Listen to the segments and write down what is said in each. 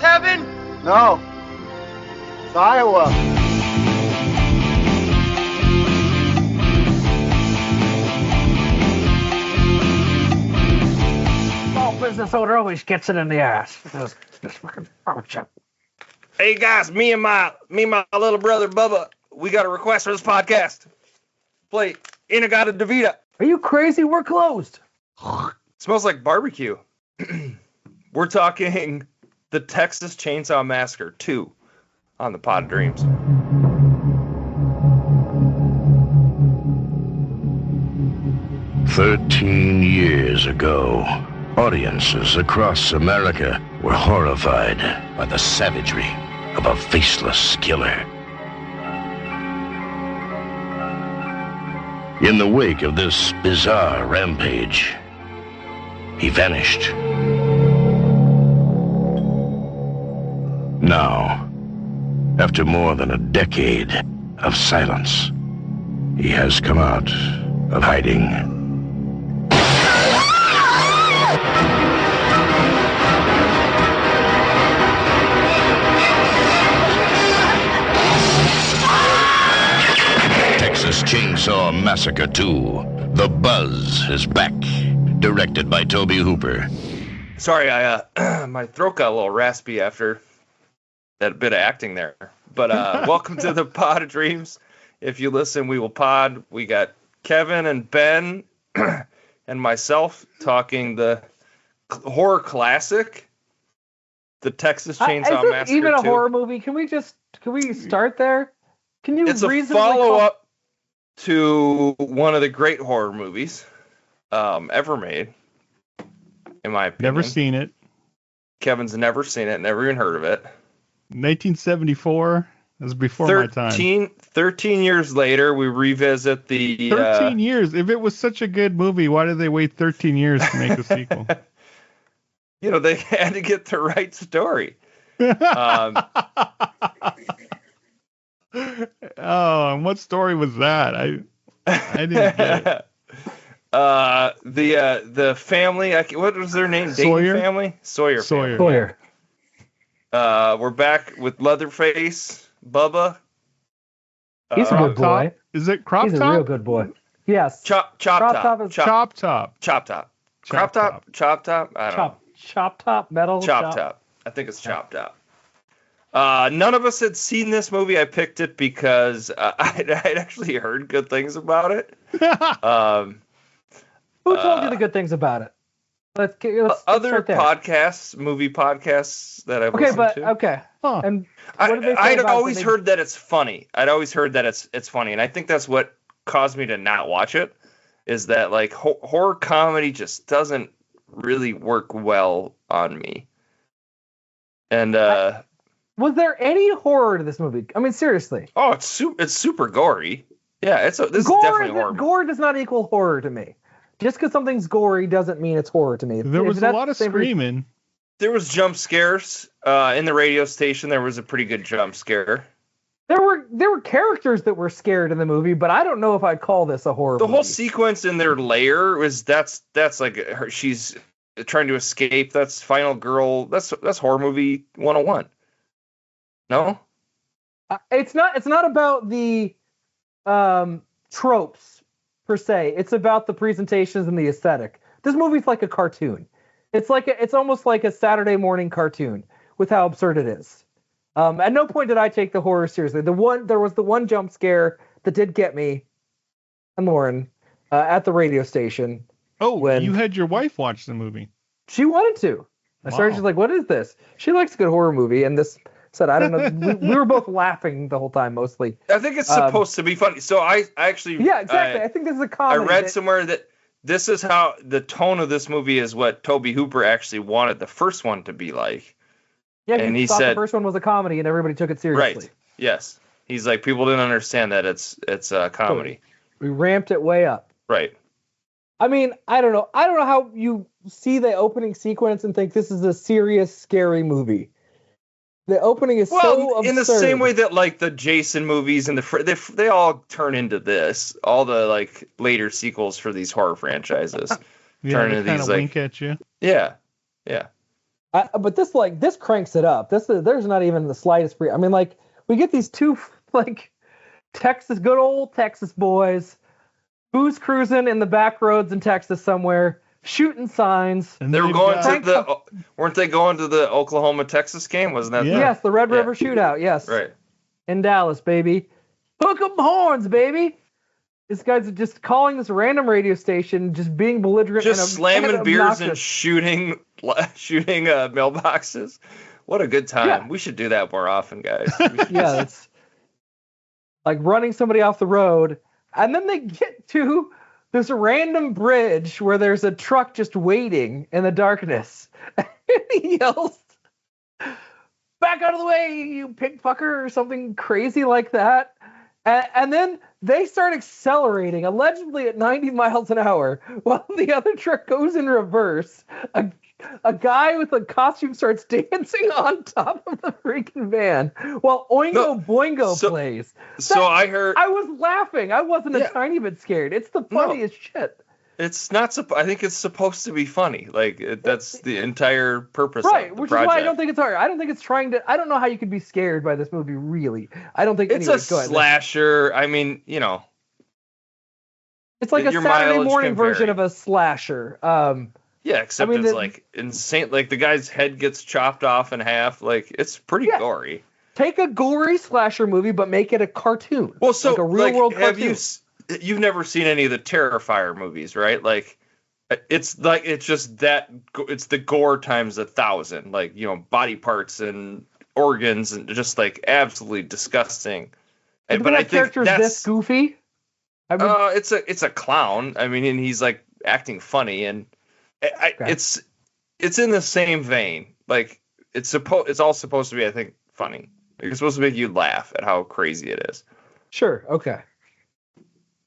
heaven? No. It's Iowa. Small business owner always gets it in the ass. This fucking barbershop. Hey guys, me and my little brother Bubba, we got a request for this podcast. Play Inagata Devita. Are you crazy? We're closed. Smells like barbecue. We're talking the Texas Chainsaw Massacre 2 on the Pod of Dreams. "13 years ago, audiences across America were horrified by the savagery of a faceless killer. In the wake of this bizarre rampage, he vanished. Now, after more than a decade of silence, he has come out of hiding. Texas Chainsaw Massacre 2. The Buzz is back. Directed by Tobe Hooper. Sorry, I my throat got a little raspy after that bit of acting there. But welcome to the Pod of Dreams. If you listen, we will pod. We got Kevin and Ben and myself talking the horror classic, the Texas Chainsaw Is Massacre it even a 2. horror movie? Can we start there? Can you It's a reasonably follow-up to one of the great horror movies ever made, in my opinion. Never seen it. Kevin's never seen it, never even heard of it. 1974. That was before my time. 13 years later, we revisit the... 13 years? If it was such a good movie, why did they wait 13 years to make a sequel? You know, they had to get the right story. Oh, and what story was that? I didn't get it. The family, what was their name? Sawyer? Dayton family? Sawyer. Family. Sawyer. We're back with Leatherface, Bubba. He's a good boy. Is it Crop Top? He's a real good boy. Yes. Chop Top. Chop Top. Chop Top. Crop Top? Chop Top? I don't know. Chop Top, metal. Chop Top. I think it's Chop Top. None of us had seen this movie. I picked it because I'd actually heard good things about it. Who told you the good things about it? Let's other start there. podcasts, movie podcasts that I've listened to. Okay. Huh. And what did they say I'd about it? always heard that it's funny. I'd always heard that it's funny, and I think that's what caused me to not watch it. Is that like horror comedy just doesn't really work well on me. And was there any horror to this movie? I mean, seriously. oh, it's super gory. Yeah, this is Gore, definitely horror. gore does not equal horror to me. Just because something's gory doesn't mean it's horror to me. There was a lot of screaming. There was jump scares in the radio station. There was a pretty good jump scare. There were characters that were scared in the movie, but I don't know if I'd call this a horror movie. The whole sequence in their lair was that's like she's trying to escape. That's Final Girl. That's horror movie 101. No? It's not about the tropes per se. It's about the presentations and the aesthetic. This movie's like a cartoon. It's almost like a Saturday morning cartoon with how absurd it is. At no point did I take the horror seriously. There was the one jump scare that did get me and Lauren at the radio station. Oh, when you had your wife watch the movie. She wanted to. I started, she's like, what is this? She likes a good horror movie, and this said, I don't know. we were both laughing the whole time, mostly. I think it's supposed to be funny. So I actually... Yeah, exactly. I think this is a comedy. I read somewhere that this is how the tone of this movie is what Tobe Hooper actually wanted the first one to be like. Yeah, and he thought said the first one was a comedy, and everybody took it seriously. Right. Yes. He's like, people didn't understand that it's a comedy. We ramped it way up. Right. I mean, I don't know how you see the opening sequence and think this is a serious, scary movie. The opening is so absurd. In the same way that like the Jason movies and they all turn into this, all the like later sequels for these horror franchises Yeah, turn they into kind these of like wink at you. yeah. But this cranks it up. There's not even the slightest I mean, like, we get these two like good old Texas boys, booze cruising in the back roads in Texas somewhere, shooting signs. And They were they've going got- to weren't they going to the Oklahoma-Texas game? Wasn't that? Yeah. Yes, the Red River Shootout. Yes, Right. in Dallas, baby. Hook 'em horns, baby. This guy's just calling this random radio station, just being belligerent, Just and slamming beers and obnoxious. shooting mailboxes. What a good time. Yeah. We should do that more often, guys. We should Yeah, it's like running somebody off the road, and then they get to this random bridge where there's a truck just waiting in the darkness, and he yells, "Back out of the way, you pig fucker," or something crazy like that. And then they start accelerating, allegedly at 90 miles an hour, while the other truck goes in reverse. A guy with a costume starts dancing on top of the freaking van while Oingo Boingo plays. So I heard I was laughing. I wasn't Yeah. a tiny bit scared. It's the funniest shit. it's not. I think it's supposed to be funny. Like that's the entire purpose. Right, of the which project. is why I don't think it's hard. I don't think it's trying to. I don't know how you could be scared by this movie, really. I don't think It's anyway, a go ahead. slasher. I mean, It's like a your Saturday mileage morning can version vary. of a slasher. yeah. Except I mean, it's the- like insane. Like the guy's head gets chopped off in half. Like it's pretty Yeah. gory. Take a gory slasher movie, but make it a cartoon. Well, so like a real world have cartoon. you've never seen any of the Terrifier movies, right? Like it's just that it's the gore times 1,000, like body parts and organs and just like absolutely disgusting. But But I that think character's that's this goofy. I mean, it's a clown. I mean, and he's like acting funny, and Okay. it's in the same vein. Like it's all supposed to be, I think, funny. Like, it's supposed to make you laugh at how crazy it is. sure, okay.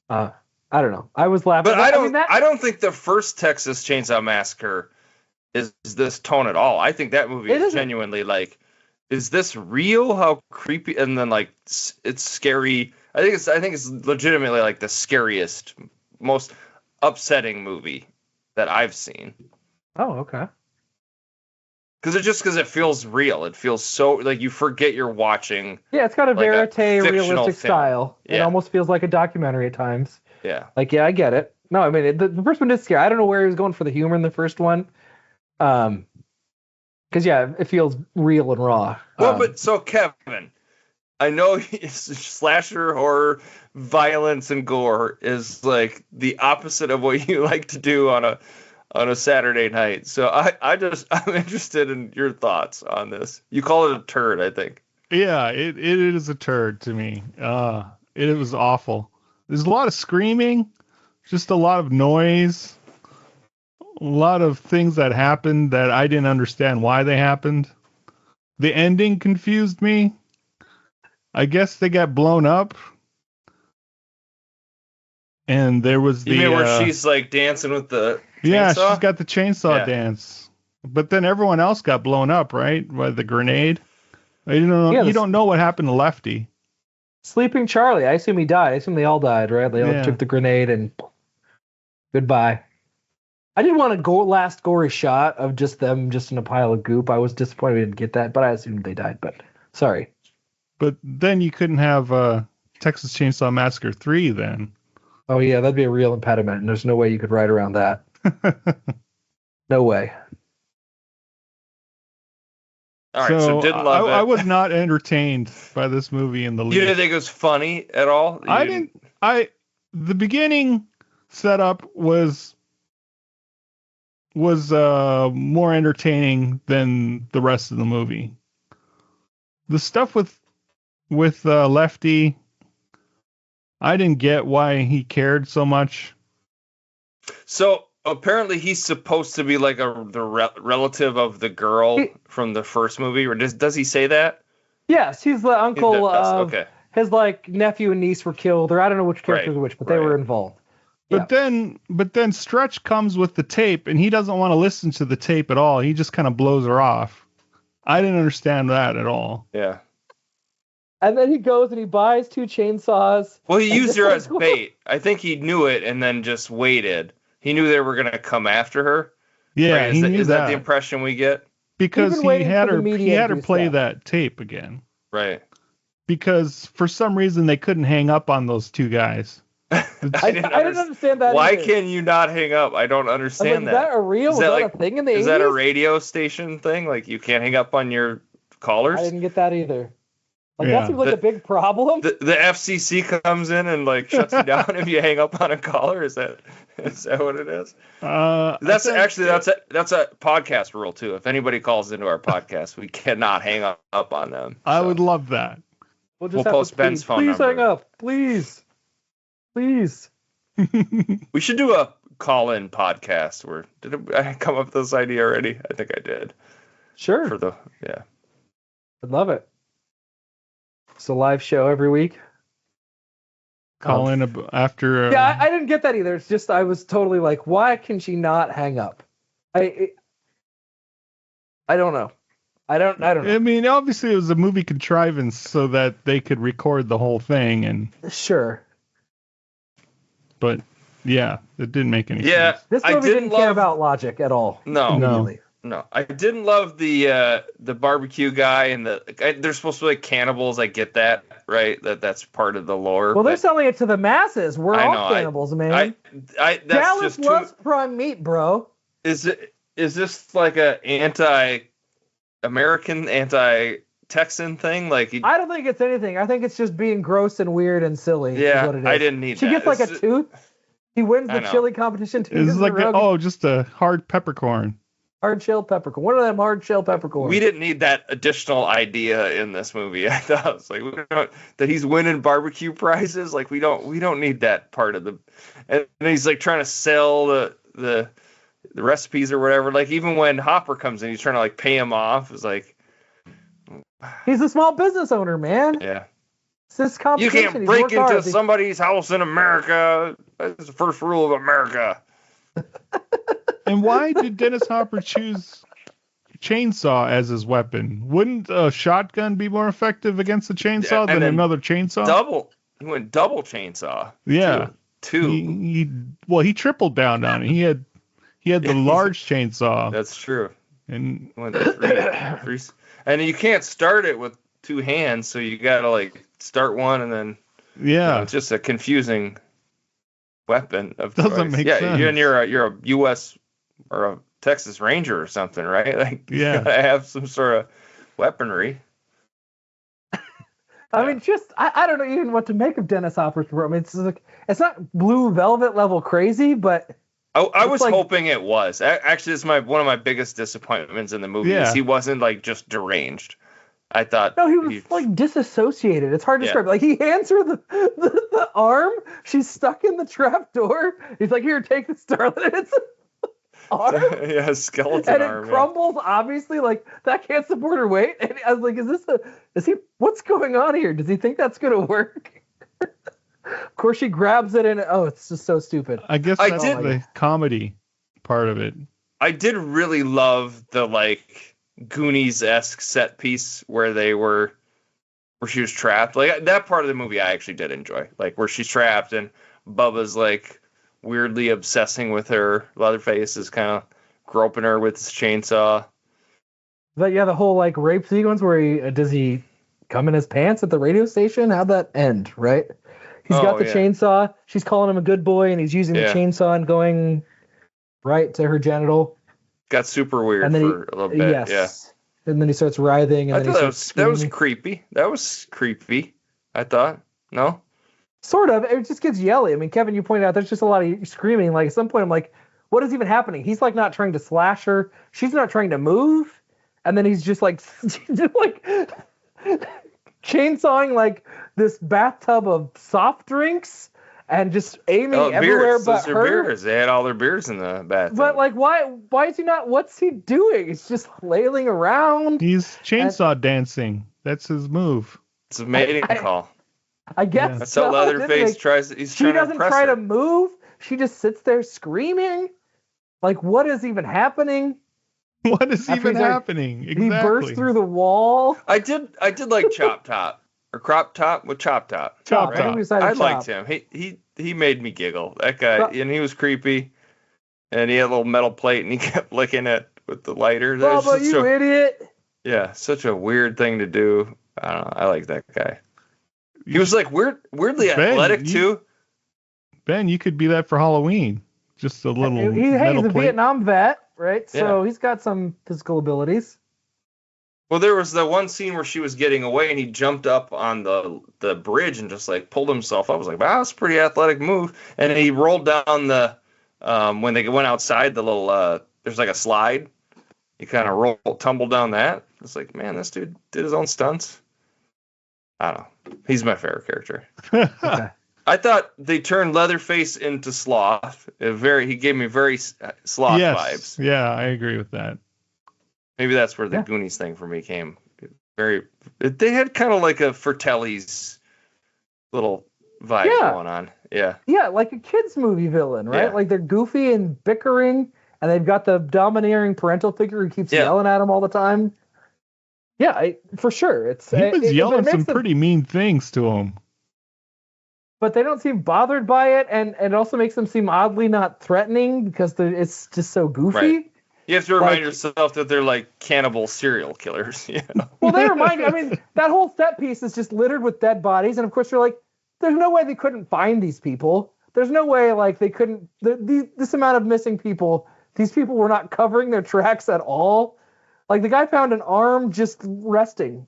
I don't know. I was laughing. But I don't. mean, I don't think the first Texas Chainsaw Massacre is this tone at all. I think that movie It is isn't. genuinely like, is this real? How creepy! And then like it's scary. I think it's legitimately like the scariest, most upsetting movie that I've seen. Oh, okay. Because it feels real. It feels so like you forget you're watching. Yeah, it's got a Like a verite, fictional realistic film. style. It Yeah. almost feels like a documentary at times. Yeah. Like, yeah, I get it. No, I mean, the first one did scare. I don't know where he was going for the humor in the first one. Because, yeah, it feels real and raw. Well, but so Kevin, I know slasher horror, violence and gore is like the opposite of what you like to do on a Saturday night. So I'm interested in your thoughts on this. You call it a turd, I think. Yeah, it is a turd to me. It was awful. There's a lot of screaming, just a lot of noise, a lot of things that happened that I didn't understand why they happened. The ending confused me. I guess they got blown up. And there was the You mean where she's like dancing with the yeah, chainsaw? she's got the chainsaw Yeah. dance. But then everyone else got blown up, right? By the grenade. Yeah, You don't know what happened to Lefty. Sleeping Charlie, I assume he died. I assume they all died, right? They all Yeah. took the grenade and goodbye. I did want a last gory shot of just them just in a pile of goop. I was disappointed we didn't get that, but I assumed they died. But sorry. But then you couldn't have Texas Chainsaw Massacre 3 then. Oh, yeah, that'd be a real impediment, and there's no way you could ride around that. No way. All right, so didn't love it. I was not entertained by this movie in the least. You didn't think it was funny at all? The beginning setup was more entertaining than the rest of the movie. The stuff with Lefty, I didn't get why he cared so much. So apparently he's supposed to be like the relative of the girl from the first movie, or does he say that? Yes, he's the uncle of Okay. his like nephew and niece were killed, or I don't know which characters Right, were which, but they right. were involved. But then Stretch comes with the tape, and he doesn't want to listen to the tape at all. He just kind of blows her off. I didn't understand that at all. Yeah. And then he goes and he buys 2 chainsaws. Well, he And used just her like, as bait. I think he knew it and then just waited. He knew they were going to come after her. Yeah, Right? he knew Is that that. the impression we get? because Even he waiting had for the her media to do play stuff. that tape again. Right. Because for some reason they couldn't hang up on those two guys. I didn't understand that Why either. can you not hang up? I don't I was understand like, is that a real? Is Was that that like a thing in the 80s? Is that a radio station thing? Like you can't hang up on your callers? I didn't get that either. Like Yeah. that seems like a big problem. The FCC comes in and like shuts you down if you hang up on a caller. Is that what it is? That's a podcast rule too. If anybody calls into our podcast, we cannot hang up on them. I would love that. We'll We'll post Ben's phone Please number. hang up. Please. We should do a call-in podcast. Did I come up with this idea already? I think I did. Sure. I'd love it. It's a live show every week. Call in after. Yeah, I didn't get that either. It's just I was totally like, why can she not hang up? I don't know. I don't know. I mean, obviously it was a movie contrivance so that they could record the whole thing, and sure. But yeah, it didn't make any sense. This movie didn't care about logic at all. No. I didn't love the barbecue guy and they're supposed to be like cannibals. I get that, right? That's part of the lore. Well, they're selling it to the masses. We're all cannibals, man. That's Dallas just loves prime meat, bro. Is this like a anti-American, anti-Texan thing? Like I don't think it's anything. I think it's just being gross and weird and silly. Yeah, is what it is. I didn't need she that. She gets like a tooth. He wins the chili competition 2 years It's like in a row. just a hard peppercorn. Hard shell peppercorn. What are them hard shell peppercorns? We didn't need that additional idea in this movie. I thought it was like that he's winning barbecue prizes. Like we don't need that part of the. And he's like trying to sell the recipes or whatever. Like even when Hopper comes in, he's trying to like pay him off. It's like he's a small business owner, man. Yeah. It's this competition. You can't break into somebody's house in America. That's the first rule of America. And why did Dennis Hopper choose chainsaw as his weapon? Wouldn't a shotgun be more effective against a chainsaw than another chainsaw? He went double chainsaw. Yeah. Two. He tripled down on it. He had the large chainsaw. That's true. And he went three. And you can't start it with two hands, so you gotta like start one and then. Yeah. It's just a confusing weapon of doesn't make sense. Yeah, you're a U.S. or a Texas Ranger or something, right? Like you gotta have some sort of weaponry. I mean, I don't know even what to make of Dennis Hopper's performance. It's not Blue Velvet level crazy, but I was hoping it was. Actually, it's one of my biggest disappointments in the movie. Is he wasn't like just deranged. I thought no, he was like disassociated. It's hard to describe. Like he hands her the arm. She's stuck in the trap door. He's like, "Here, take the starlet." It's an arm. Yeah, a skeleton arm. And it crumbles. Obviously, like that can't support her weight. And I was like, "Is he? What's going on here? Does he think that's gonna work?" Of course, she grabs it and it's just so stupid. I guess that's the comedy part of it. I did really love the like Goonies-esque set piece where she was trapped. Like that part of the movie I actually did enjoy. Like where she's trapped and Bubba's like weirdly obsessing with her. Leatherface is kind of groping her with his chainsaw. But yeah, the whole like rape sequence where does he come in his pants at the radio station? How'd that end, right? He's got the chainsaw. She's calling him a good boy and he's using the chainsaw and going right to her genital. Got super weird for a little bit. Yes. Yeah. And then he starts writhing. And that was creepy. That was creepy. I thought. No? Sort of. It just gets yelly. I mean, Kevin, you pointed out there's just a lot of screaming. Like at some point, I'm like, what is even happening? He's like not trying to slash her. She's not trying to move. And then he's just like chainsawing like this bathtub of soft drinks. And just aiming everywhere but her. Beers. They had all their beers in the bathtub. But like, why is he not? What's he doing? He's just flailing around. He's chainsaw dancing. That's his move. It's a mating call. I guess that's how Leatherface tries. She doesn't try to move. She just sits there screaming. Like, what is even happening? What is even happening? Exactly. He burst through the wall. I did like Chop Top. Or Crop Top with Chop Top. Chop Top. I liked him. He made me giggle. That guy, and he was creepy. And he had a little metal plate, and he kept licking it. with the lighter. Bubba, you idiot. Yeah, such a weird thing to do. I don't know. I like that guy. He was like weirdly athletic too. Ben, you could be that for Halloween. Just a little He's metal a plate. Vietnam vet, right? So Yeah. he's got some physical abilities. Well, there was the one scene where she was getting away and he jumped up on the bridge and just like pulled himself up. I was like, wow, that's a pretty athletic move. And he rolled down the when they went outside the little there's like a slide. He kind of tumbled down that. It's like, man, this dude did his own stunts. I don't know. He's my favorite character. Okay. I thought they turned Leatherface into Sloth. He gave me very Sloth vibes. Yeah, I agree with that. Maybe that's where the Goonies thing for me came. They had kind of like a Fratelli's little vibe going on. Yeah. Yeah, like a kids movie villain, right? Yeah. Like they're goofy and bickering, and they've got the domineering parental figure who keeps yelling at them all the time. Yeah, for sure. He was yelling some pretty mean things to him. But they don't seem bothered by it, and it also makes them seem oddly not threatening because it's just so goofy. Right. You have to remind yourself that they're like cannibal serial killers. You know? Well, they remind you. I mean, that whole set piece is just littered with dead bodies, and of course you're like, there's no way they couldn't find these people. There's no way like they couldn't. This amount of missing people. These people were not covering their tracks at all. Like the guy found an arm just resting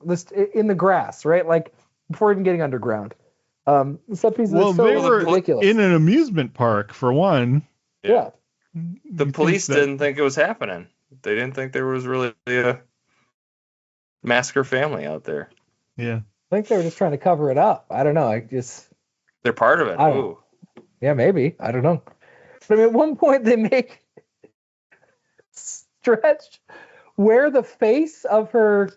in the grass, right? Like before even getting underground. The set piece is so ridiculous. In an amusement park for one. Yeah. The police didn't think it was happening. They didn't think there was really a massacre family out there. Yeah. I think they were just trying to cover it up. I don't know. They're part of it. Ooh. Yeah, maybe. I don't know. But I mean, at one point they make Stretch wear the face of her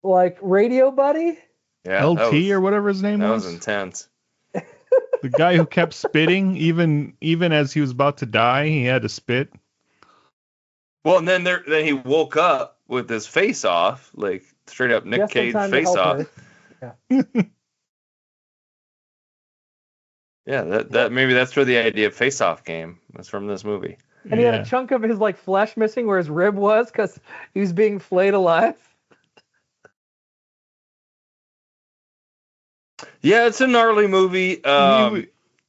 like radio buddy. Yeah, LT or whatever his name was. That was intense. The guy who kept spitting, even as he was about to die, he had to spit. Well, and then he woke up with his face off, like straight up Nick Cage face off. Yeah. Yeah, that maybe that's where the idea of face off came. Was from this movie. And he had a chunk of his like flesh missing where his rib was because he was being flayed alive. Yeah, it's a gnarly movie.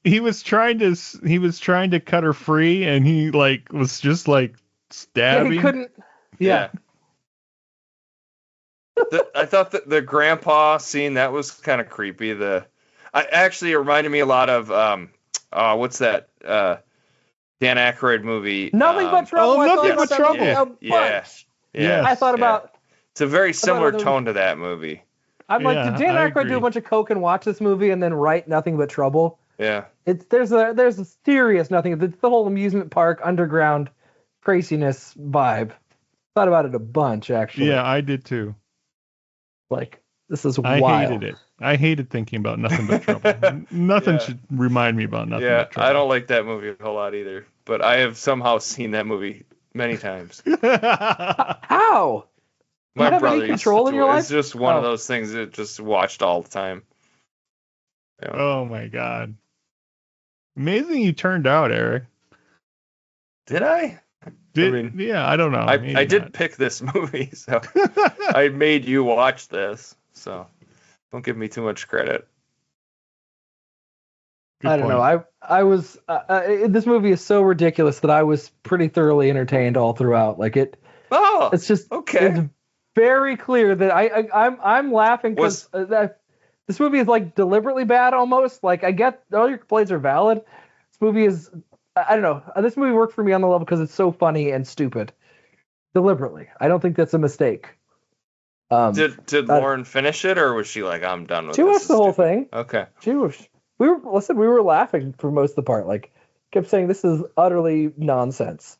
He was trying to cut her free, and he like was just like stabbing. Yeah, he couldn't. Yeah. I thought that the grandpa scene that was kind of creepy. It reminded me a lot of what's that Dan Aykroyd movie? Nothing But Trouble. Nothing But Trouble. Yeah. I thought about. It's a very similar tone to that movie. I'm like, did Dan Aykroyd do a bunch of coke and watch this movie and then write Nothing But Trouble? Yeah. There's a serious nothing. The whole amusement park underground craziness vibe. Thought about it a bunch actually. Yeah, I did too. Like this is I wild. hated it. I hated thinking about Nothing But Trouble. Nothing should remind me about Nothing But Trouble. I don't like that movie a whole lot either. But I have somehow seen that movie many times. How? My have brother any control in your life? It's just one of those things that just watched all the time. Yeah. Oh my god! Amazing you turned out, Eric. Did I? Yeah, I don't know. I did pick this movie, so I made you watch this. So don't give me too much credit. Good I don't point. know. I was this movie is so ridiculous that I was pretty thoroughly entertained all throughout. Like it. Oh, it's just okay. It's very clear that I'm laughing because this movie is like deliberately bad almost. Like I get all your complaints are valid. This movie is I don't know. This movie worked for me on the level because it's so funny and stupid. Deliberately, I don't think that's a mistake. Did Lauren finish it, or was she like, I'm done with she this? She watched the whole thing. Okay. We were laughing for most of the part. Like kept saying this is utterly nonsense.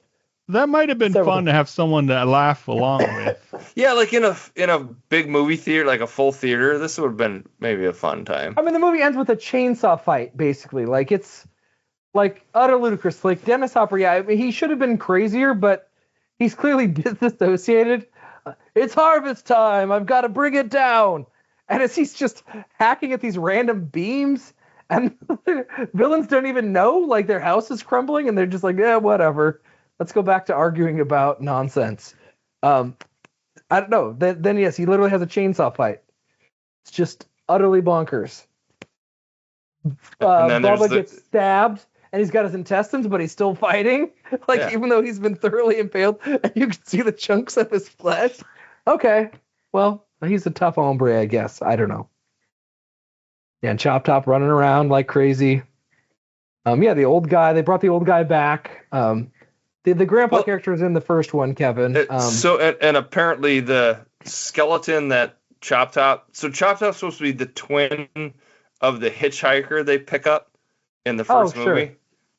That might have been fun to have someone to laugh along with. Yeah, like in a big movie theater, like a full theater, this would have been maybe a fun time. I mean, the movie ends with a chainsaw fight, basically. Like it's like utter ludicrous. Like Dennis Hopper, I mean, he should have been crazier, but he's clearly disassociated. It's harvest time. I've got to bring it down. And as he's just hacking at these random beams, and villains don't even know, like their house is crumbling, and they're just like, yeah, whatever. let's go back to arguing about nonsense. I don't know. Then yes, he literally has a chainsaw fight. It's just utterly bonkers. And then there's Bubba gets stabbed, and he's got his intestines, but he's still fighting. Like, Yeah. even though he's been thoroughly impaled, and you can see the chunks of his flesh. Okay, well, he's a tough hombre, I guess. I don't know. Yeah, and Chop Top running around like crazy. Yeah, the old guy. They brought the old guy back. The grandpa character was in the first one, Kevin. And apparently the skeleton that Chop Top. So Chop Top's supposed to be the twin of the hitchhiker they pick up in the first movie.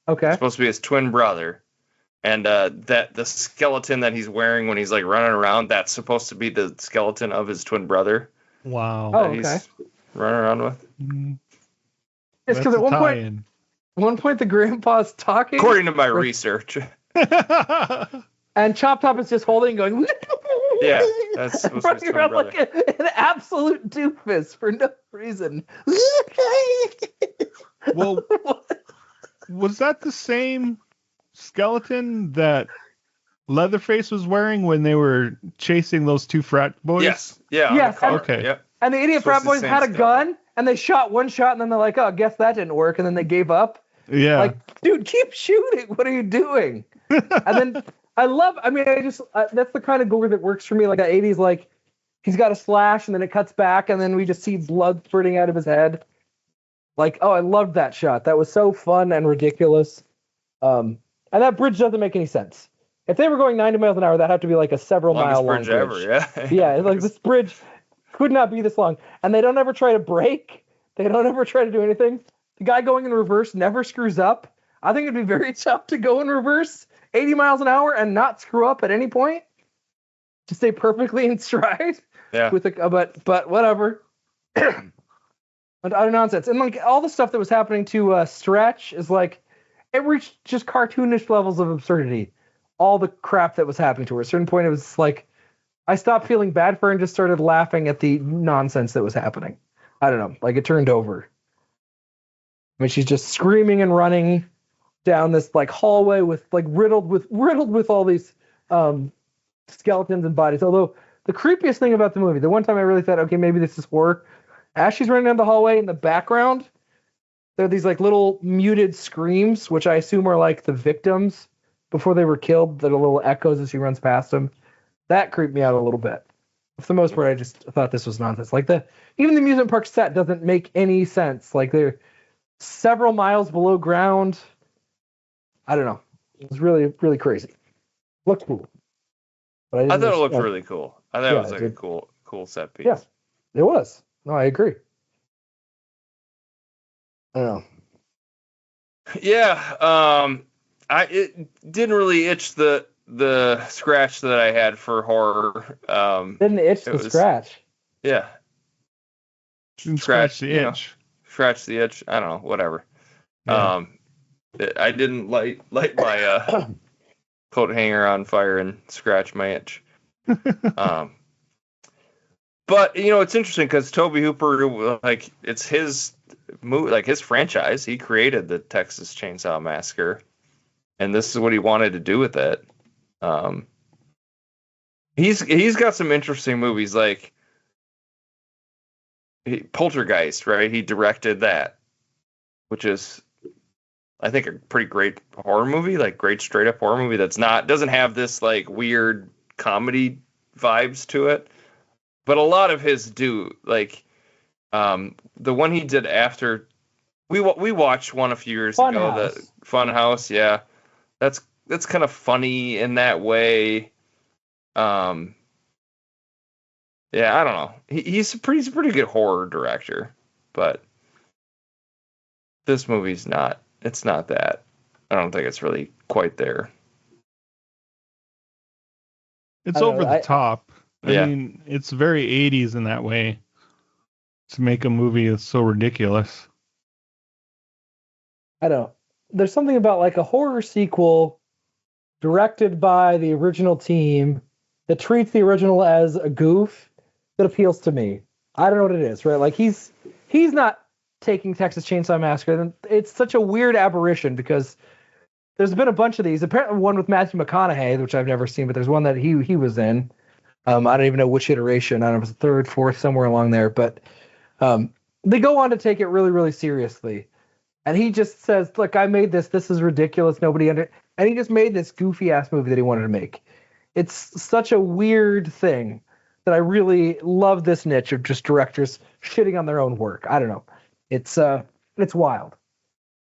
Okay. It's supposed to be his twin brother. And that the skeleton that he's wearing when he's like running around, that's supposed to be the skeleton of his twin brother. Wow. Oh, okay. He's running around with. It's because at one point the grandpa's talking. According to my research. And Chop Top is just holding, going. Yeah, that's supposed to be his twin around brother. like an absolute doofus for no reason. Well, was that the same skeleton that Leatherface was wearing when they were chasing those two frat boys? Yes. Yeah. Yes, On the car. okay. Yep. And the idiot frat boys had a gun, and they shot one shot, and then they're like, "Oh, I guess that didn't work," and then they gave up. Yeah. Like, dude, keep shooting. What are you doing? And then that's the kind of gore that works for me. Like, the 80s, like, he's got a slash, and then it cuts back, and then we just see blood spurting out of his head. Like, oh, I loved that shot. That was so fun and ridiculous. And that bridge doesn't make any sense. If they were going 90 miles an hour, that'd have to be like a several mile long bridge. Ever, yeah. Yeah, like this bridge could not be this long. And they don't ever try to brake. They don't ever try to do anything. The guy going in reverse never screws up. I think it'd be very tough to go in reverse 80 miles an hour and not screw up at any point. To stay perfectly in stride. Yeah. But whatever. But utter nonsense. And like all the stuff that was happening to Stretch is like, it reached just cartoonish levels of absurdity. All the crap that was happening to her. At a certain point, it was like, I stopped feeling bad for her and just started laughing at the nonsense that was happening. I don't know. Like, it turned over. I mean, she's just screaming and running down this like hallway with like riddled with all these skeletons and bodies. Although the creepiest thing about the movie, the one time I really thought, okay, maybe this is horror. As she's running down the hallway, in the background, there are these like little muted screams, which I assume are like the victims before they were killed. That are little echoes as she runs past them. That creeped me out a little bit. For the most part, I just thought this was nonsense. Like even the amusement park set doesn't make any sense. Like they're several miles below ground. I don't know. It was really, really crazy. Looked cool. But I thought it looked really cool. I thought it was like it a cool set piece. Yeah, it was. No, I agree. I don't know. Yeah, it didn't really itch the scratch that I had for horror. Didn't itch the scratch. Yeah. Scratch the itch. Scratch the itch. I don't know. Whatever. Yeah. I didn't light my coat hanger on fire and scratch my itch. But it's interesting because Tobe Hooper, like, it's his movie, like his franchise. He created the Texas Chainsaw Massacre, and this is what he wanted to do with it. He's got some interesting movies, like Poltergeist, right? He directed that, which is, I think, a pretty great horror movie, like great straight up horror movie doesn't have this like weird comedy vibes to it. But a lot of his do, like the one he did after we watched one a few years ago, the Funhouse, yeah, that's kind of funny in that way. Yeah, I don't know. He's a pretty good horror director, but this movie's not. It's not that. I don't think it's really quite there. It's over the top. I mean, it's very 80s in that way to make a movie that's so ridiculous. I don't know. There's something about like a horror sequel directed by the original team that treats the original as a goof that appeals to me. I don't know what it is, right? Like he's not taking Texas Chainsaw Massacre. It's such a weird aberration because there's been a bunch of these. Apparently, one with Matthew McConaughey, which I've never seen, but there's one that he was in. I don't even know which iteration. I don't know if it's the third, fourth, somewhere along there. But they go on to take it really, really seriously. And he just says, "Look, I made this. This is ridiculous. Nobody under." And he just made this goofy ass movie that he wanted to make. It's such a weird thing that I really love this niche of just directors shitting on their own work. I don't know. It's wild.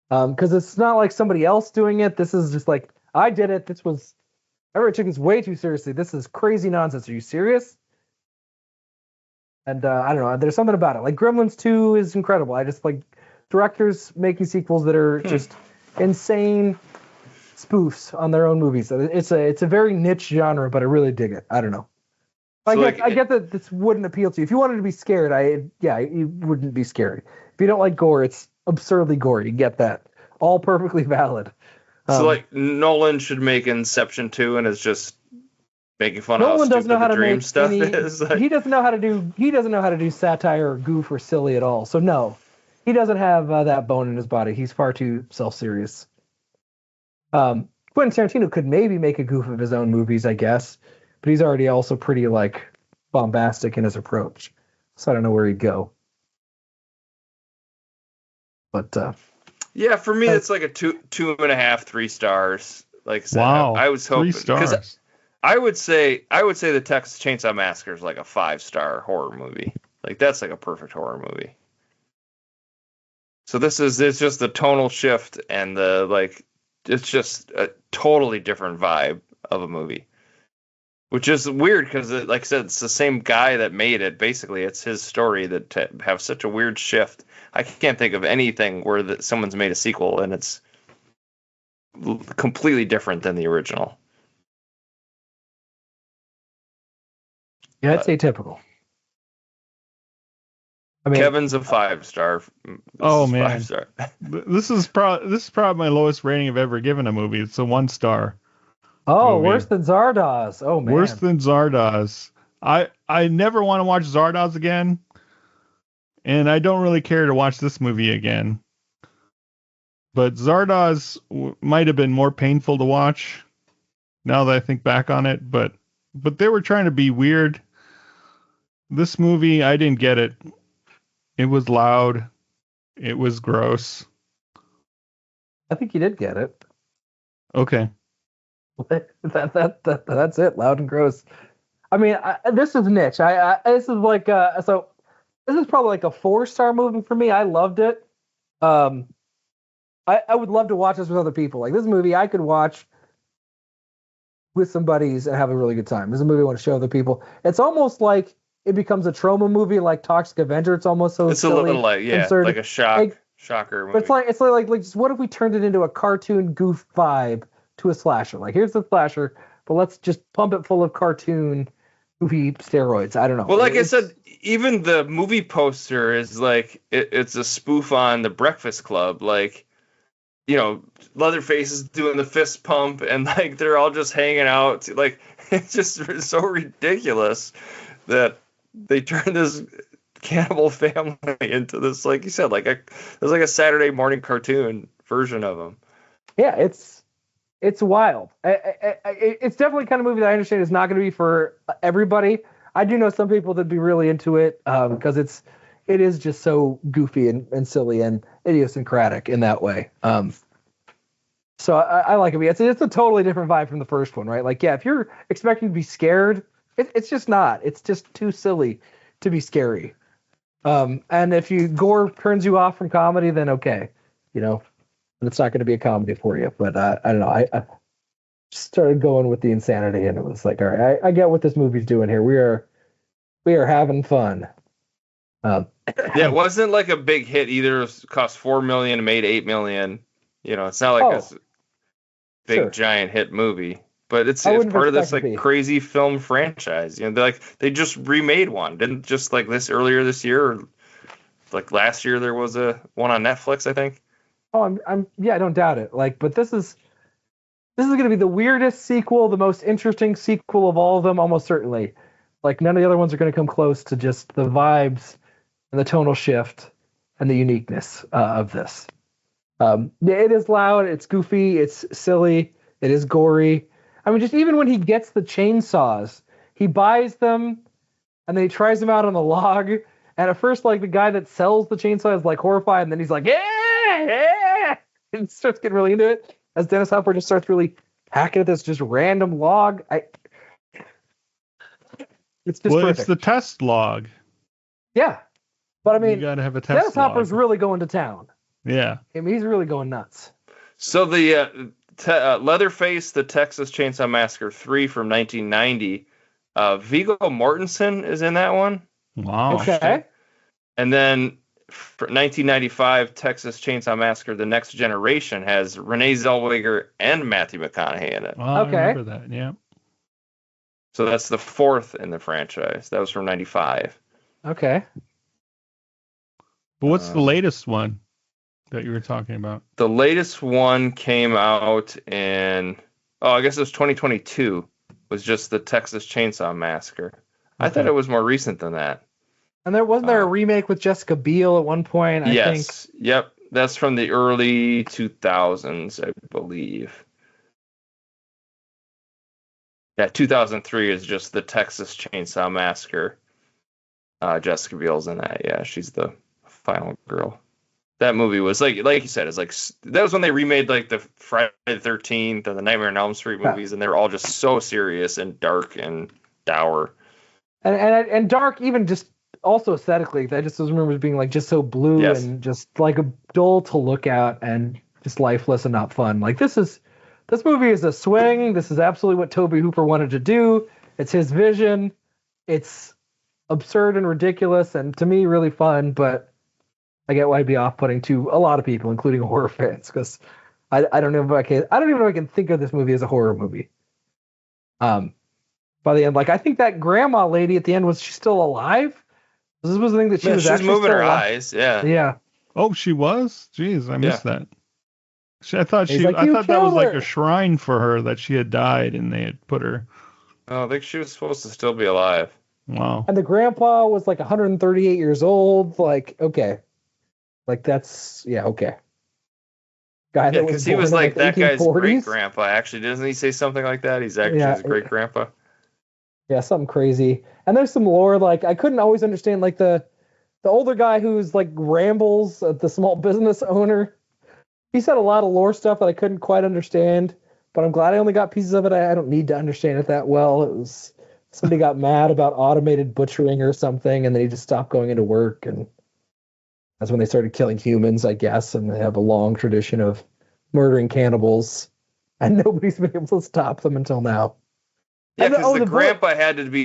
Because it's not like somebody else doing it. This is just like, I did it. Everybody took this way too seriously. This is crazy nonsense. Are you serious? And I don't know. There's something about it. Like Gremlins 2 is incredible. I just like directors making sequels that are just insane spoofs on their own movies. It's a very niche genre, but I really dig it. I don't know. I get that this wouldn't appeal to you. If you wanted to be scared, you wouldn't be scared. If you don't like gore, it's absurdly gory. You get that. All perfectly valid. So like Nolan should make Inception 2 and is just making fun Nolan of how doesn't know how stupid to the dream make stuff any, is. Like, he doesn't know how to do satire or goof or silly at all. So no, he doesn't have that bone in his body. He's far too self-serious. Quentin Tarantino could maybe make a goof of his own movies, I guess, but he's already also pretty like bombastic in his approach. So I don't know where he'd go. But yeah, for me it's like a 2.5, 3 stars. Like I said, wow, I was hoping 3 stars. I would say the Texas Chainsaw Massacre is like a 5-star horror movie. Like that's like a perfect horror movie. So it's just the tonal shift and the like. It's just a totally different vibe of a movie, which is weird because, like I said, it's the same guy that made it. Basically, it's his story that to have such a weird shift. I can't think of anything where someone's made a sequel and it's completely different than the original. yeah, it's atypical. I mean, Kevin's a 5-star. Oh man, 5-star. this is probably my lowest rating I've ever given a movie. It's a 1 star. oh, movie. worse than Zardoz. Oh man, Worse than Zardoz. I never want to watch Zardoz again, and I don't really care to watch this movie again. But Zardoz might have been more painful to watch now that I think back on it. But they were trying to be weird. This movie, I didn't get it. It was loud. It was gross. I think you did get it. Okay. That's it. Loud and gross. I mean, this is niche. This is like so. This is probably like a 4-star movie for me. I loved it. I would love to watch this with other people. Like this movie, I could watch with some buddies and have a really good time. This is a movie I want to show other people. It's almost like it becomes a trauma movie, like Toxic Avenger. It's almost so. It's silly, a little like absurd. like a shocker movie. But it's like just what if we turned it into a cartoon goof vibe to a slasher? Like here's the slasher, but let's just pump it full of cartoon goofy steroids. I don't know. Well, like I said, even the movie poster is like it's a spoof on The Breakfast Club. Like, you know, Leatherface is doing the fist pump, and like they're all just hanging out. Like it's just so ridiculous that they turned this cannibal family into this, like you said, it's like a Saturday morning cartoon version of them. Yeah, it's wild. It's definitely kind of movie that I understand is not going to be for everybody. I do know some people that'd be really into it because it is just so goofy and silly and idiosyncratic in that way. So I like it. It's a totally different vibe from the first one, right? Like, yeah, if you're expecting to be scared, it's just not. It's just too silly to be scary. And if gore turns you off from comedy, then okay, you know, it's not going to be a comedy for you. But I don't know. I started going with the insanity, and it was like, all right, I get what this movie's doing here. We are having fun. Yeah, it wasn't like a big hit either. It cost $4 million and made $8 million. You know, it's not like a big giant hit movie. But it's part of this like crazy film franchise. You know, they just remade one. Didn't just like this earlier this year, or like last year there was a one on Netflix, I think. Oh, I don't doubt it. Like, but this is going to be the weirdest sequel, the most interesting sequel of all of them, almost certainly. Like none of the other ones are going to come close to just the vibes and the tonal shift and the uniqueness of this. It is loud, it's goofy, it's silly, it is gory. I mean, just even when he gets the chainsaws, he buys them and then he tries them out on the log. And at first, like the guy that sells the chainsaw is like horrified, and then he's like, yeah, yeah, and starts getting really into it. As Dennis Hopper just starts really hacking at this just random log. It's just Well, terrific. it's the test log. Yeah, but I You mean, gotta have a test Dennis Hopper's log. really going to town. Yeah. I mean, he's really going nuts. So the Leatherface, the Texas Chainsaw Massacre 3 from 1990, Viggo Mortensen is in that one. Wow. Okay. And then for 1995, Texas Chainsaw Massacre: The Next Generation has Renee Zellweger and Matthew McConaughey in it. Well, Okay. I remember that. Yeah. So that's the fourth in the franchise. That was from 95. Okay. Um, But what's the latest one that you were talking about? The latest one came out I guess it was 2022, was just the Texas Chainsaw Massacre. I thought it was more recent than that. And wasn't there a remake with Jessica Biel at one point? I think. Yep. That's from the early 2000s, I believe. Yeah, 2003 is just the Texas Chainsaw Massacre. Jessica Biel's in that. Yeah, she's the final girl. That movie was like you said, it's like that was when they remade like the Friday the 13th and the Nightmare on Elm Street movies, and they were all just so serious and dark and dour. And dark, even just also aesthetically, I just remember it being like just so blue and just like a dull to look at and just lifeless and not fun. Like this movie is a swing. This is absolutely what Tobe Hooper wanted to do. It's his vision. It's absurd and ridiculous, and to me, really fun. But I get why it'd be off-putting to a lot of people, including horror fans, because I don't know if I can. I don't even know if I can think of this movie as a horror movie. By the end, like I think that grandma lady at the end, was she still alive? This was the thing that she was actually moving still her alive. eyes. Yeah. Yeah. Oh, she was? Jeez, I missed that. I thought He's like, I thought that was killed like her. a shrine for her, that she had died and they had put her. Oh, I think she was supposed to still be alive. Wow. And the grandpa was like 138 years old. Like, okay. Like that's okay. Guy that because he was born in, like that guy's 1840s. great grandpa. Actually, doesn't he say something like that? He's actually his great grandpa. Yeah, something crazy. And there's some lore, like I couldn't always understand, like the older guy who's like rambles, the small business owner. He said a lot of lore stuff that I couldn't quite understand, but I'm glad I only got pieces of it. I don't need to understand it that well. It was somebody got mad about automated butchering or something, and then he just stopped going into work, and that's when they started killing humans, I guess, and they have a long tradition of murdering cannibals, and nobody's been able to stop them until now. Yeah, because the grandpa had to be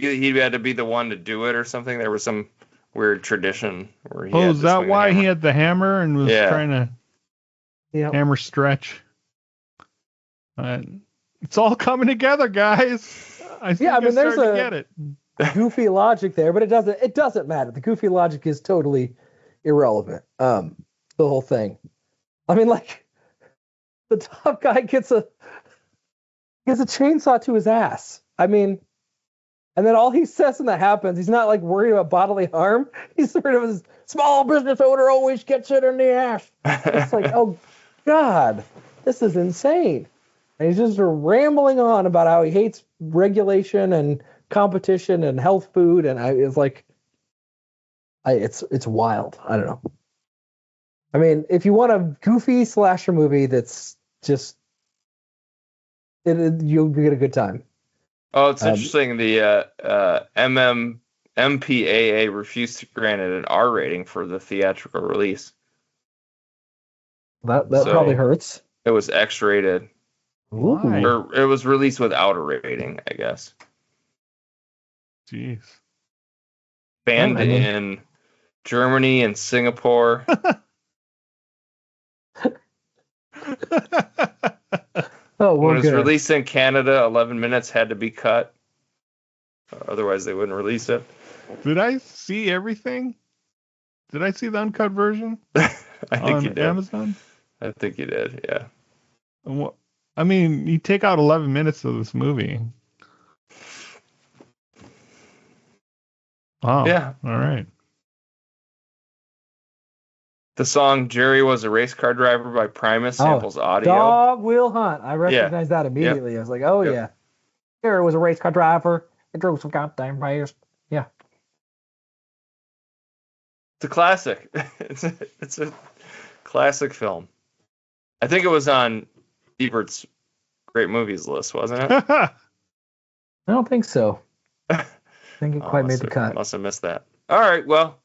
the one to do it or something. There was some weird tradition where he had is that why he had the hammer and was trying to hammer Stretch? It's all coming together, guys. I mean, there's to get it. Goofy logic there, but it doesn't matter. The goofy logic is totally irrelevant. The whole thing. I mean, like the top guy gets a chainsaw to his ass. I mean, and then all he says when that happens, he's not like worried about bodily harm. He's sort of his small business owner always gets it in the ass. It's like, oh God, this is insane. And he's just rambling on about how he hates regulation and competition and health food, and it's like, it's wild. I don't know. I mean, if you want a goofy slasher movie that's just, you'll get a good time. Oh, it's interesting. The MPAA refused to grant it an R rating for the theatrical release. That probably hurts. It was X-rated. Why? Or it was released without a rating, I guess. Jeez. Banned in Germany and Singapore. When it was released in Canada, 11 minutes had to be cut. Otherwise, they wouldn't release it. Did I see everything? Did I see the uncut version? I think you did. Amazon? I think you did, yeah. I mean, you take out 11 minutes of this movie. Wow. Yeah. All right. The song "Jerry Was a Race Car Driver" by Primus samples audio. Dog Will Hunt. I recognized that immediately. I was like, oh yeah. There was a race car driver. It drove some goddamn race. Yeah. It's a classic. It's a classic film. I think it was on Ebert's great movies list, wasn't it? I don't think so. I think it quite made the cut. Must have missed that. All right, well.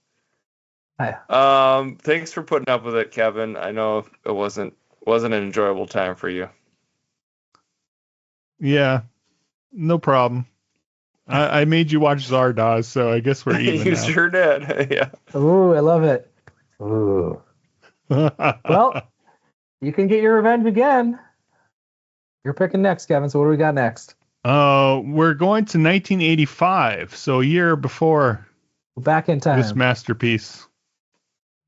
Hi. Thanks for putting up with it, Kevin. I know it wasn't an enjoyable time for you. Yeah, no problem. I made you watch Zardoz, so I guess we're even. You now. Sure did. Yeah. Ooh, I love it. Ooh. Well, you can get your revenge again. You're picking next, Kevin. So what do we got next? We're going to 1985, so a year before We're back in time. this masterpiece.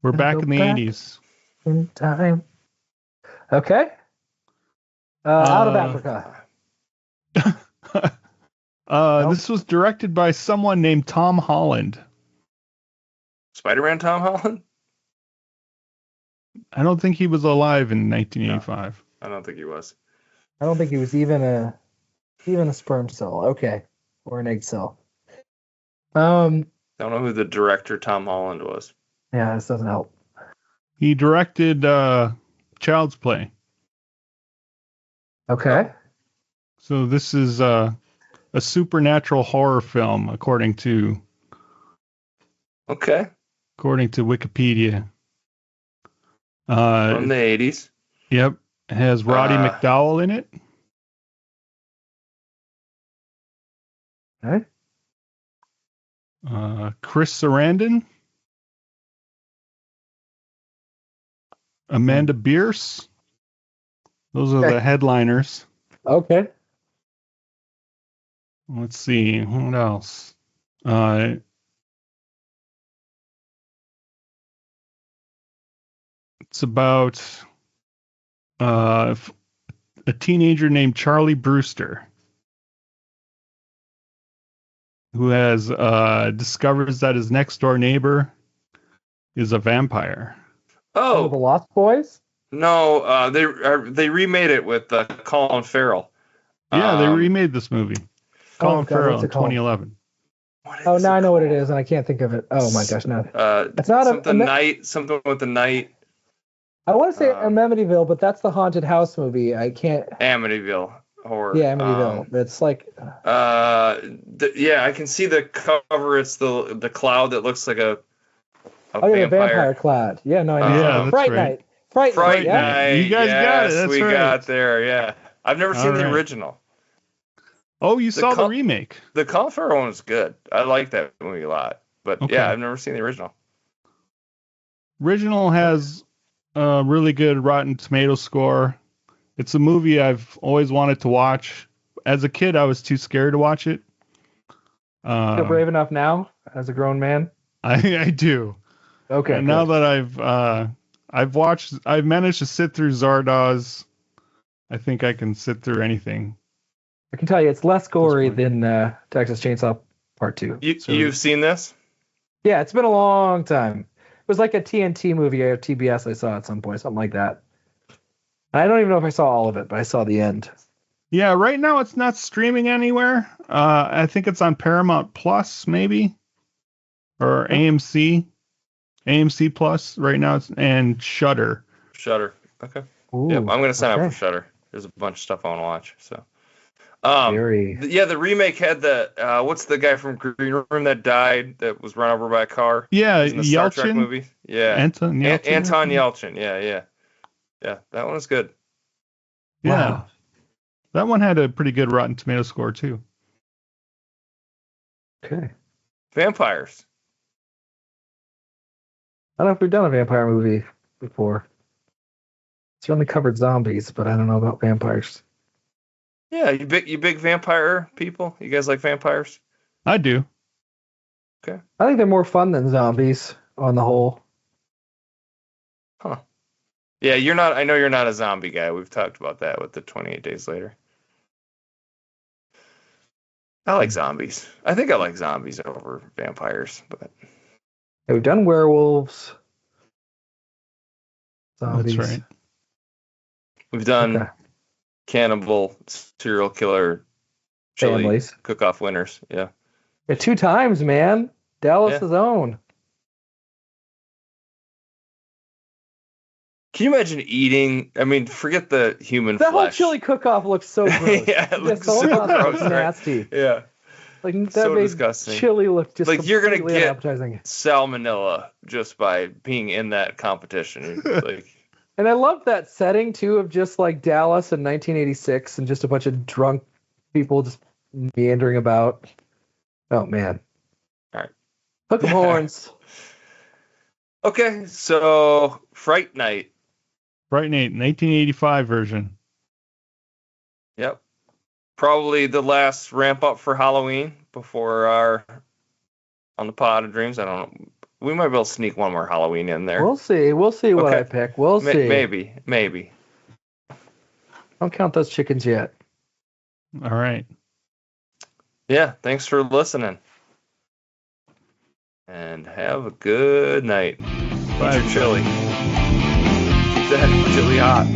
We're back in the 80s. In time. Okay. Out of Africa. This was directed by someone named Tom Holland. Spider-Man Tom Holland? I don't think he was alive in 1985. No, I don't think he was. I don't think he was even a sperm cell. Okay. Or an egg cell. Don't know who the director Tom Holland was. Yeah, this doesn't help. He directed Child's Play. Okay. So this is a supernatural horror film, according to Wikipedia. From the 80s. Yep. It has Roddy McDowall in it. Okay. Chris Sarandon. Amanda Bierce. Those are the headliners. Okay. Let's see. What else? It's about a teenager named Charlie Brewster who has discovers that his next door neighbor is a vampire. Oh, the Lost Boys? No, they remade it with Colin Farrell. Yeah, they remade this movie. Colin Farrell in 2011. Oh, now I know what it is, and I can't think of it. Oh my gosh, no. It's not something with the night. I want to say Amityville, but that's the haunted house movie. I can't. Amityville horror. Yeah, Amityville. It's like. Yeah, I can see the cover. It's the cloud that looks like a vampire cloud. Yeah, no, I know. Yeah, Fright Night. Fright Night. Yeah. You guys got it. That's we right. got there. Yeah, I've never seen the original. Oh, you saw the remake. The Colin Farrell one was good. I like that movie a lot. But Okay. yeah, I've never seen the original. Original has a really good Rotten Tomato score. It's a movie I've always wanted to watch. As a kid, I was too scared to watch it. You're brave enough now, as a grown man? I do. Okay. And now that I've managed to sit through Zardoz, I think I can sit through anything. I can tell you it's less gory than Texas Chainsaw Part 2. You've seen this? Yeah, it's been a long time. It was like a TNT movie or TBS I saw at some point, something like that. I don't even know if I saw all of it, but I saw the end. Yeah, right now it's not streaming anywhere. I think it's on Paramount Plus, maybe, or AMC Plus right now, and Shudder. Shudder. Okay. Ooh, I'm gonna sign up for Shudder. There's a bunch of stuff I want to watch. So. The remake had the what's the guy from Green Room that died that was run over by a car? Yeah, in the Star Trek movie. Yeah, Anton Yelchin. Anton Yelchin. Yeah. That one was good. Yeah, wow. That one had a pretty good Rotten Tomato score too. Okay. Vampires. I don't know if we've done a vampire movie before. Certainly covered zombies, but I don't know about vampires. Yeah, you big vampire people? You guys like vampires? I do. Okay. I think they're more fun than zombies on the whole. Huh. Yeah, I know you're not a zombie guy. We've talked about that with the 28 Days Later. I like zombies. I think I like zombies over vampires, but Yeah, we've done werewolves. Zombies. That's right. We've done Okay. cannibal, serial killer, chili Families. cook-off winners. Yeah. Yeah, 2 times, man. Dallas's own. Can you imagine eating? I mean, forget the human That whole flesh. chili cook-off looks so gross. Yeah, it looks so so gross, right? nasty. Yeah. Like that So made disgusting. chili look just Like, you're gonna completely get- unappetizing. Salmonella just by being in that competition. Like, And I love that setting too of just like Dallas in 1986 and just a bunch of drunk people just meandering about. Oh man. All right. Hook 'em horns. okay, so Fright Night. Fright Night, 1985 version. Yep. Probably the last ramp up for Halloween before our On the Pod of Dreams. I don't know. We might be able to sneak one more Halloween in there. We'll see. We'll see what Okay. I pick. We'll see. Maybe. Don't count those chickens yet. All right. Yeah, thanks for listening. And have a good night. Eat Bye. your chili. Keep that chili hot.